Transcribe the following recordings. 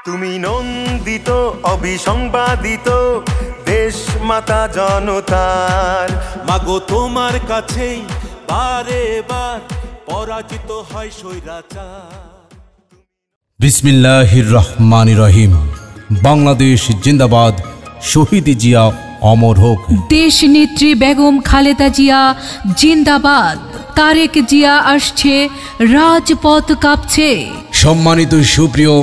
তুমি নন্দিত অবিসংবাদিত দেশ মাতা জনতার, মাগো তোমার কাছেই বারে বার পরাজিত হয় স্বৈরাচার। বিসমিল্লাহির রহমানির রহিম। বাংলাদেশ জিন্দাবাদ, শহীদ জিয়া অমর হোক। দেশ নেত্রী বেগম খালেদা জিয়া জিন্দাবাদ, তারেক জিয়া আসছে, রাজপথ কাঁপছে। সম্মানিত সুপ্রিয়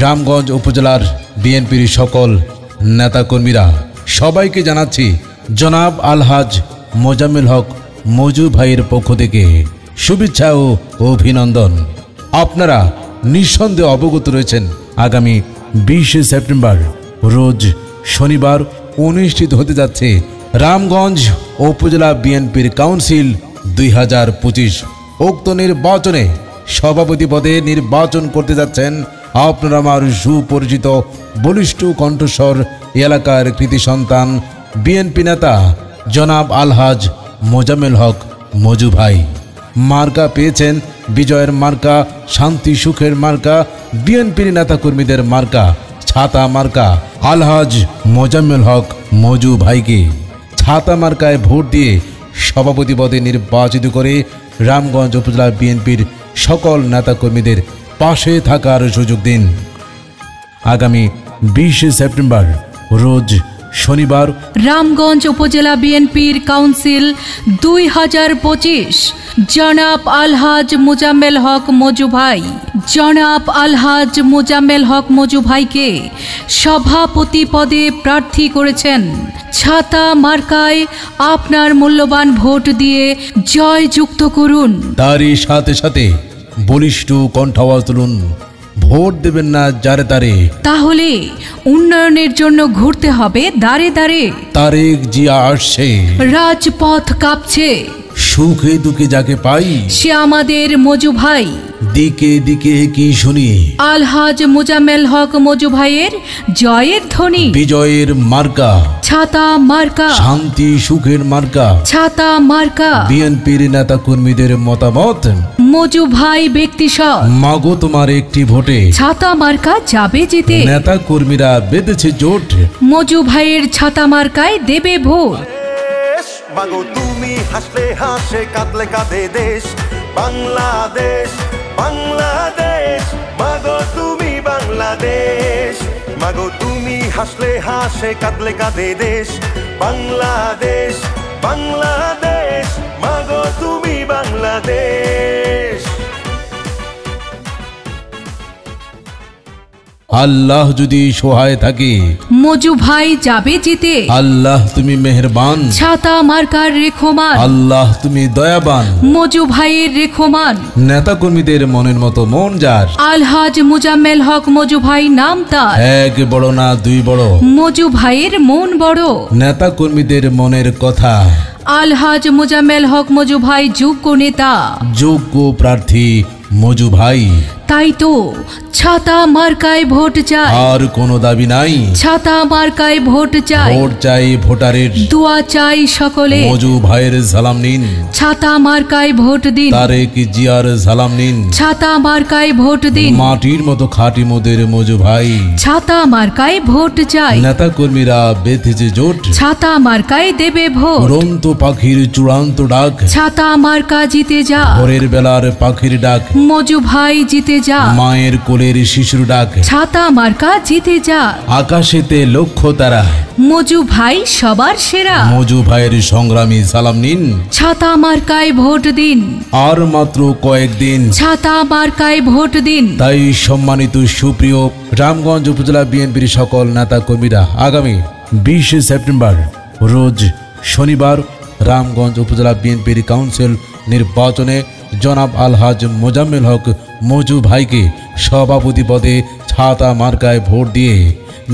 রামগঞ্জ উপজেলার বিএনপির সকল নেতাকর্মীরা, সবাইকে জানাচ্ছি জনাব আলহাজ মোজাম্মেল হক মজু ভাইয়ের পক্ষ থেকে শুভেচ্ছা ও অভিনন্দন। আপনারা নিঃসন্দেহে অবগত রয়েছেন আগামী 20 সেপ্টেম্বর রোজ শনিবার অনুষ্ঠিত হতে যাচ্ছে রামগঞ্জ উপজেলা বিএনপির কাউন্সিল 2025। উক্ত নির্বাচনে সভাপতি পদে নির্বাচন করতে যাচ্ছেন আপনারা আমার সুপরিচিত বলিষ্ঠ কণ্ঠস্বর এলাকার কৃতি সন্তান বিএনপি নেতা জনাব আলহাজ মোজাম্মেল হক মজু ভাই। মার্কা পেয়েছেন বিজয়ের মার্কা, শান্তি সুখের মার্কা, বিএনপির নেতাকর্মীদের মার্কা ছাতা মার্কা। আলহাজ মোজাম্মেল হক মজু ভাইকে ছাতা মার্কায় ভোট দিয়ে সভাপতি পদে নির্বাচিত করে রামগঞ্জ উপজেলা বিএনপির সকল নেতাকর্মীদের পাশে থাকার সুযোগ দিন। আগামী 20 সেপ্টেম্বর রোজ শনিবার রামগঞ্জ উপজেলা বিএনপির কাউন্সিল 2025 জনাব আলহাজ মোজাম্মেল হক মজু ভাই, জনাব আলহাজ মোজাম্মেল হক মজু ভাইকে সভাপতি পদে প্রার্থী করেছেন। ছাতা মার্কায় আপনার মূল্যবান ভোট দিয়ে জয়যুক্ত করুন। তারই সাথে সাথে বলিষ্ঠ কণ্ঠ আওয়াজ তুলুন, ভোট দেবেন না যারে তারে, তাহলে উন্নয়নের জন্য ঘুরতে হবে দাঁড়ে দাঁড়ে। তারেক জিয়া আসছে, রাজপথ কাঁপছে, সুখে দুঃখে যাকে পাই সে আমাদের মজু ভাই। দিকে দিকে কি শুনি, আলহাজ মোজাম্মেল হক মজু ভাইয়ের জয়ের ধ্বনি। বিজয়ের মার্কা ছাতা মার্কা, শান্তি সুখের মার্কা, ছাতা মার্কা। বিএনপির নেতা কর্মীদের মতামত মজু ভাই ব্যক্তিসৎ, মাগো তোমার একটি ভোটে ছাতা মার্কা যাবে জিতে। নেতা কর্মীরা বেঁধেছে জোট, মজু ভাইয়ের ছাতা মার্কায় দেবে ভোট। মাগো তুমি হাসলে হাসে, কাঁদলে কাঁদে দেশ বাংলাদেশ, বাংলাদেশ। মাগো তুমি বাংলাদেশ, মাগো তুমি হাসলে হাসে, কাঁদলে কাঁদে দেশ বাংলাদেশ, বাংলাদেশ। মাগো তুমি বাংলাদেশ। আল্লাহ যদি সহায় থাকে মজু ভাই যাবে জিতে। আল্লাহ তুমি মেহেরবান, ছাতা মার্কার রেখমান। আল্লাহ তুমি দয়াবান, মজু ভাইয়ের রেখমান। নেতা কর্মীদের মনের মতো মন যার, আলহাজ মোজাম্মেল হক মজু ভাই নাম তার। এক বড় না দুই বড়, মজু ভাইয়ের মন বড়। নেতা কর্মীদের মনের কথা, আলহাজ মোজাম্মেল হক মজু ভাই যোগ্য নেতা, যোগ্য প্রার্থী মজু ভাই। তাই তো ছাতা মার্কায় ভোট চাই, আর কোনো দাবি নাই। ছাতা মার্কায় ভোট চাই, ভোট চাই ভোটারের, দোয়া চাই সকলে। মজু ভাইয়ের সালাম নিন, ছাতা মার্কায় ভোট দিন। তারেক জিয়ার সালাম নিন, ছাতা মার্কায় ভোট দিন। মাটির মতো খাঁটি মোদের মজু ভাই। ছাতা মার্কায় ভোট চাই, নেতা কর্মীরা বেঁধেছে জোট, ছাতা মার্কায় দেবে ভোট। উড়ন্ত পাখির চূড়ান্ত ডাক, ছাতা মার্কা জিতে যা। ভোরের বেলার পাখির ডাক, মজু ভাই জিতে যা। মায়ের কোলের শিশুর ডাক, ছাতা মার্কা জিতে যা। আকাশেতে লক্ষ্য তারা, মজু ভাই সবার সেরা। মজু ভাইয়ের সংগ্রামী সালাম নিন। ছাতা মার্কায় ভোট দিন, আর মাত্র কয়েকদিন, ছাতা মার্কায় ভোট দিন। তাই সম্মানিত সুপ্রিয় রামগঞ্জ উপজেলা বিএনপির সকল নেতা কর্মীরা, আগামী 20 সেপ্টেম্বর রোজ শনিবার রামগঞ্জ উপজেলা বিএনপির কাউন্সিল নির্বাচনে জনাব আলহাজ মোজাম্মেল হক মজু ভাইকে সভাপতি পদে ছাতা মার্কায় ভোট দিয়ে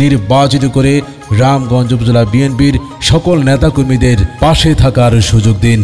নির্বাচিত করে রামগঞ্জ উপজেলা বিএনপির সকল নেতাকর্মীদের পাশে থাকার সুযোগ দিন।